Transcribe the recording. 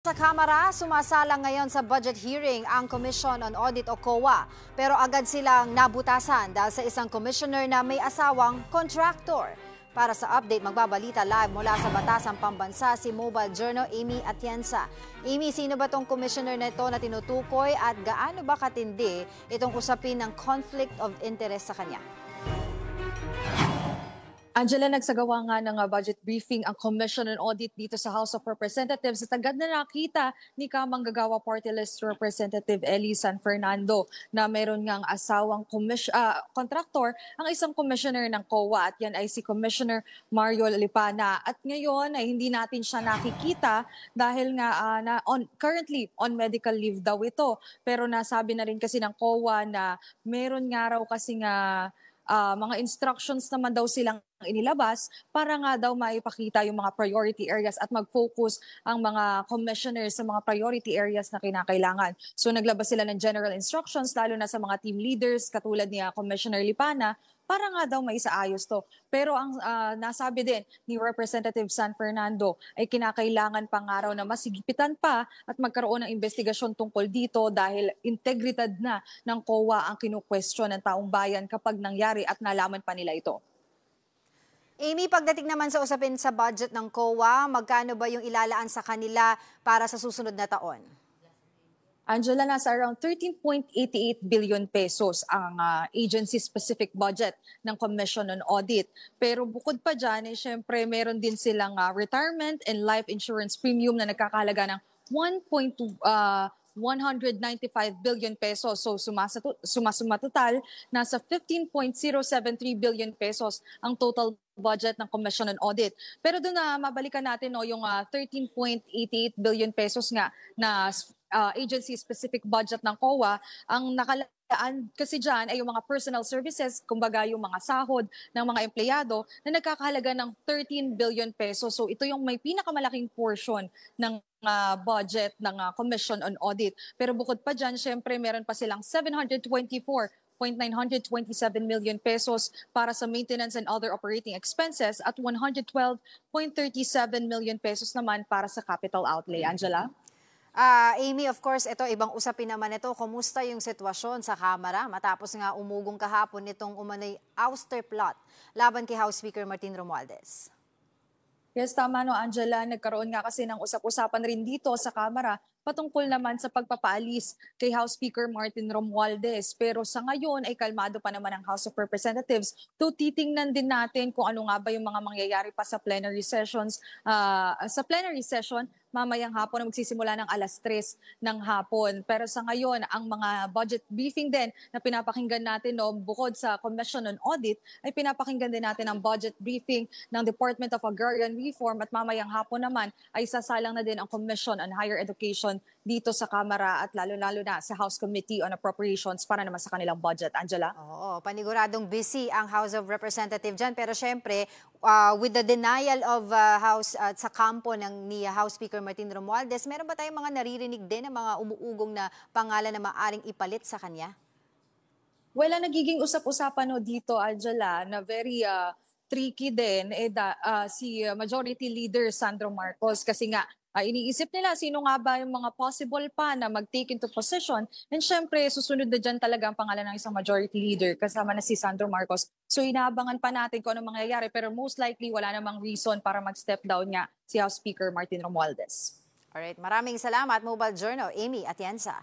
Sa Kamara, sumasalang ngayon sa budget hearing ang Commission on Audit o COA. Pero agad silang nabutasan dahil sa isang commissioner na may asawang contractor. Para sa update, magbabalita live mula sa Batasang Pambansa si Mobile Journal Amy Atienza. Amy, sino ba tong commissioner na ito na tinutukoy at gaano ba katindi itong usapin ng conflict of interest sa kanya? Angela, nagsagawa nga ng budget briefing ang Commission on Audit dito sa House of Representatives at agad na nakita ni Kamanggagawa Party List Representative Ellie San Fernando na meron ngang asawang contractor ang isang commissioner ng COA at yan ay si Commissioner Mario Lipana. At ngayon ay hindi natin siya nakikita dahil nga currently on medical leave daw ito. Pero nasabi na rin kasi ng COA na meron nga raw kasi nga mga instructions naman daw silang inilabas para nga daw maipakita yung mga priority areas at mag-focus ang mga commissioners sa mga priority areas na kinakailangan. So naglabas sila ng general instructions lalo na sa mga team leaders katulad ni Commissioner Lipana para nga daw maisaayos to. Pero ang nasabi din ni Representative San Fernando ay kinakailangan pa nga raw na masigipitan pa at magkaroon ng investigasyon tungkol dito dahil integridad na ng COA ang kinu-question ng taong bayan kapag nangyari at nalaman pa nila ito. Amy, pagdating naman sa usapin sa budget ng COA, magkano ba yung ilalaan sa kanila para sa susunod na taon? Angela, nasa around 13.88 billion pesos ang agency-specific budget ng Commission on Audit. Pero bukod pa dyan, syempre meron din silang retirement and life insurance premium na nagkakahalaga ng 195 billion pesos. So sumasuma total, nasa 15.073 billion pesos ang total budget ng Commission on Audit. Pero doon na mabalikan natin yung 13.88 billion pesos nga na agency-specific budget ng COA, ang nakalaan kasi dyan ay yung mga personal services, kumbaga yung mga sahod ng mga empleyado na nagkakahalaga ng 13 billion pesos. So ito yung may pinakamalaking portion ng budget ng Commission on Audit. Pero bukod pa dyan, syempre meron pa silang 724.927 million pesos para sa maintenance and other operating expenses at 112.37 million pesos naman para sa capital outlay. Angela? Amy, of course, ito ibang usapin naman ito. Kumusta yung sitwasyon sa Kamara matapos nga umugong kahapon nitong umano'y ouster plot laban kay House Speaker Martin Romualdez? Yes, tama no, Angela. Nagkaroon nga kasi ng usap-usapan rin dito sa Kamara patungkol naman sa pagpapaalis kay House Speaker Martin Romualdez. Pero sa ngayon ay kalmado pa naman ang House of Representatives. Titingnan din natin kung ano nga ba yung mga mangyayari pa sa plenary sessions. Sa plenary session, mamayang hapon na magsisimula ng 3:00 ng hapon. Pero sa ngayon, ang mga budget briefing din na pinapakinggan natin bukod sa Commission on Audit, ay pinapakinggan din natin ang budget briefing ng Department of Agrarian Reform at mamayang hapon naman ay sasalang na din ang Commission on Higher Education dito sa Kamara at lalo-lalo na sa House Committee on Appropriations para naman sa kanilang budget. Angela? Oo, paniguradong busy ang House of Representatives dyan. Pero syempre, with the denial of House sa kampo ni House Speaker Martin Romualdez, meron ba tayong mga naririnig din ng mga umuugong na pangalan na maaring ipalit sa kanya? Well, nagiging usap-usapan dito, Angela, na very tricky din si Majority Leader Sandro Marcos kasi nga iniisip nila sino nga ba yung mga possible pa na mag-take into position. And syempre, susunod na dyan talaga ang pangalan ng isang majority leader kasama na si Sandro Marcos. So inaabangan pa natin kung anong mangyayari pero most likely wala namang reason para mag-step down nga si House Speaker Martin Romualdez. Alright, maraming salamat Mobile Journal, Amy Atienza.